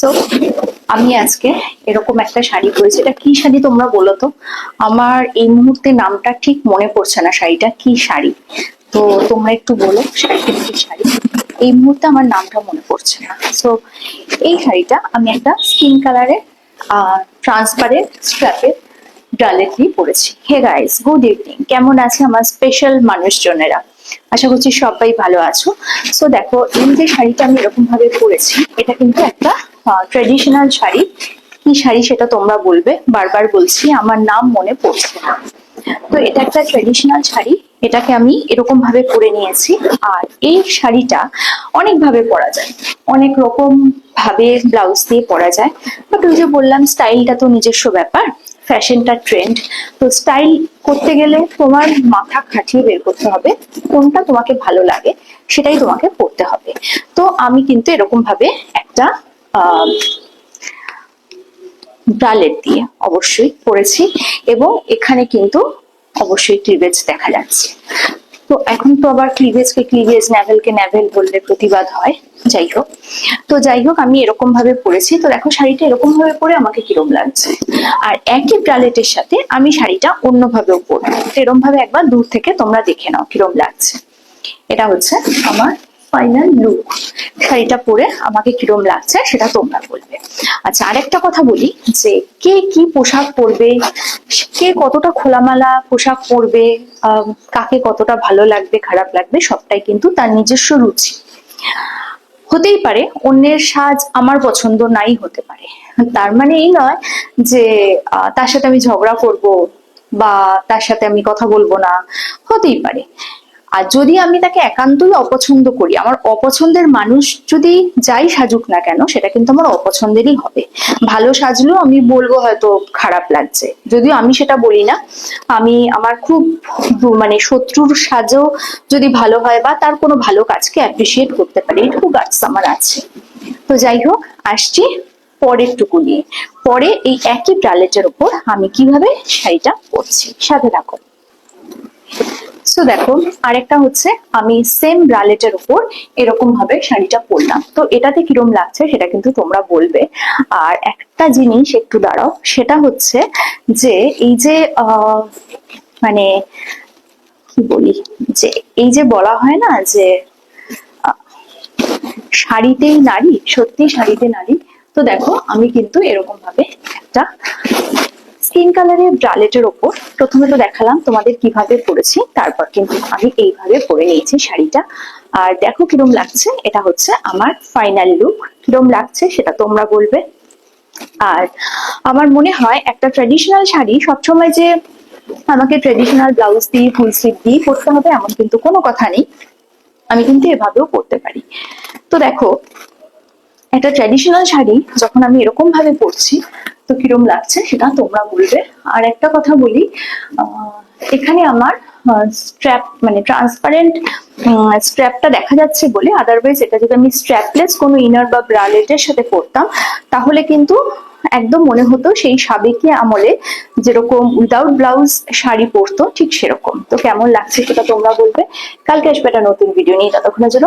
So আমি আজকে এরকম একটা শাড়ি পরেছি। এটা কি শাড়ি তোমরা বলো তো? আমার এই মুহূর্তে নামটা ঠিক মনে পড়ছে না শাড়িটা কি শাড়ি। তো তোমরা একটু বলো শাড়িটা কি শাড়ি। এই মুহূর্তে আমার নামটা মনে পড়ছে না। সো এই শাড়িটা আমি একটা স্কিন কালারের ট্রান্সপারেন্ট স্ট্র্যাপের ব্রালেট দিয়ে পরেছি। Hey guys, good evening. কেমন আছে আমার স্পেশাল মানুষজনেরা? আশা করছি সবাই ভালো আছো। সো দেখো, এই যে শাড়িটা আমি এরকম ভাবে পরেছি, এটা কিন্তু একটা ট্রেডিশনাল শাড়ি। কি শাড়ি সেটা তোমরা বলবে, বারবার বলছি আমার নাম মনে পড়ছে না। তো এটা একটা ট্রেডিশনাল শাড়ি, এটাকে আমি এরকম ভাবে পরে নিয়েছি। আর এই শাড়িটা অনেক ভাবে পরা যায়, অনেক রকম ভাবে ব্লাউজ দিয়ে পরা যায়। বাট ওই যে বললাম, স্টাইলটা তো নিজস্ব ব্যাপার, ফ্যাশনটা ট্রেন্ড। তো স্টাইল করতে গেলে তোমার মাথা খাটিয়ে বের করতে হবে কোনটা তোমাকে ভালো লাগে, সেটাই তোমাকে পড়তে হবে। তো আমি কিন্তু এরকম ভাবে একটা ব্রালেট দিয়ে অবশ্যই পরেছি, এবং এখানে কিন্তু অবশ্যই ক্লিভেজ দেখা যাচ্ছে। তো এখন তো আবার ক্লিভেজকে ক্লিভেজ, ন্যাভেলকে ন্যাভেল বললে প্রতিবাদ হয়। যাই হোক আমি এরকম ভাবে পরেছি। তো দেখো শাড়িটা এরকম ভাবে পরে আমাকে কিরম লাগছে। আর একই ব্রালেটের সাথে আমি শাড়িটা অন্যভাবেও পরবো, এরকম ভাবে একবার দূর থেকে তোমরা দেখে নাও কিরম লাগছে। এটা হচ্ছে আমার ফাইনাল লুক। শাড়িটা পরে আমাকে কিরম লাগছে সেটা তোমরা বলবে। আচ্ছা, আরেকটা কথা বলি, যে কে কি পোশাক পরবে, কে কতটা খোলামেলা পোশাক পরবে, কাকে কতটা ভালো লাগবে খারাপ লাগবে, সবটাই কিন্তু তার নিজস্ব রুচি। হতেই পারে অন্যের সাজ আমার পছন্দ নাই হতে পারে, তার মানে এই নয় যে তার সাথে আমি ঝগড়া করব বা তার সাথে আমি কথা বলবো না। হতেই পারে। আর যদি আমি তাকে একান্তই অপছন্দ করি, আমার অপছন্দের মানুষ যদি যাই সাজুক না কেন, সেটা কিন্তু আমার অপছন্দেরই হবে। ভালো সাজলেও আমি বলবো হয়তো খারাপ লাগছে, যদিও আমি সেটা বলি না। আমি আমার খুব মানে শত্রুর সাজও যদি ভালো হয় বা তার কোনো ভালো কাজকে অ্যাপ্রিসিয়েট করতে পারি, এটুকু গাছ আমার আছে। তো যাই হোক, আসছি পরের টুকু নিয়ে। পরে এই একই ব্রালেটের উপর আমি কিভাবে শাড়িটা পরছি, সাথে থাকো। সো দেখো, আরেকটা হচ্ছে আমি সেম ব্রালেটের উপর এরকম ভাবে শাড়িটা পরলাম। তো এটাতে কিরম লাগছে সেটা কিন্তু তোমরা বলবে। আর একটা জিনিস একটু দাঁড়াও, সেটা হচ্ছে যে এই যে মানে কি বলি, যে এই যে বলা হয় না যে শাড়িতেই নারী, সত্যি শাড়িতে নারী। তো দেখো আমি কিন্তু এরকম ভাবে একটা স্কিন কালারের ব্রালেটের ওপর প্রথমে তো দেখালাম তোমাদের কিভাবে পরেছি, তারপর কিন্তু আমি এইভাবে পরে নিয়েছি শাড়িটা। আর দেখো কিরম লাগছে, এটা হচ্ছে আমার ফাইনাল লুক। কিরম লাগছে সেটা তোমরা বলবে। আর আমার মনে হয় একটা ট্র্যাডিশনাল শাড়ি সবসময় যে আমাকে ট্র্যাডিশনাল ব্লাউজ দিয়ে ফুল স্লিভ দিয়ে পরতে হবে এমন কিন্তু কোনো কথা নেই, আমি কিন্তু এভাবেও পরতে পারি। তো দেখো, একটা ট্র্যাডিশনাল শাড়ি যখন আমি এরকম ভাবে পরছি, তো কিরম লাগছে সেটা তোমরা বলবে। আর একটা কথা বলি, এখানে আমার স্ট্র্যাপ মানে ট্রান্সপারেন্ট স্ট্র্যাপটা দেখা যাচ্ছে বলে, আদারওয়াইজ এটা যদি আমি স্ট্র্যাপলেস কোনো ইনার বা ব্রালেটের সাথে পরতাম, তাহলে কিন্তু একদম মনে হতো সেই সাবেকি আমলে যেরকম উইদাউট ব্লাউজ শাড়ি পরতো ঠিক সেরকম। তো কেমন লাগছে সেটা তোমরা বলবে। কালকে আসবে একটা নতুন ভিডিও নিয়ে, ততক্ষণের জন্য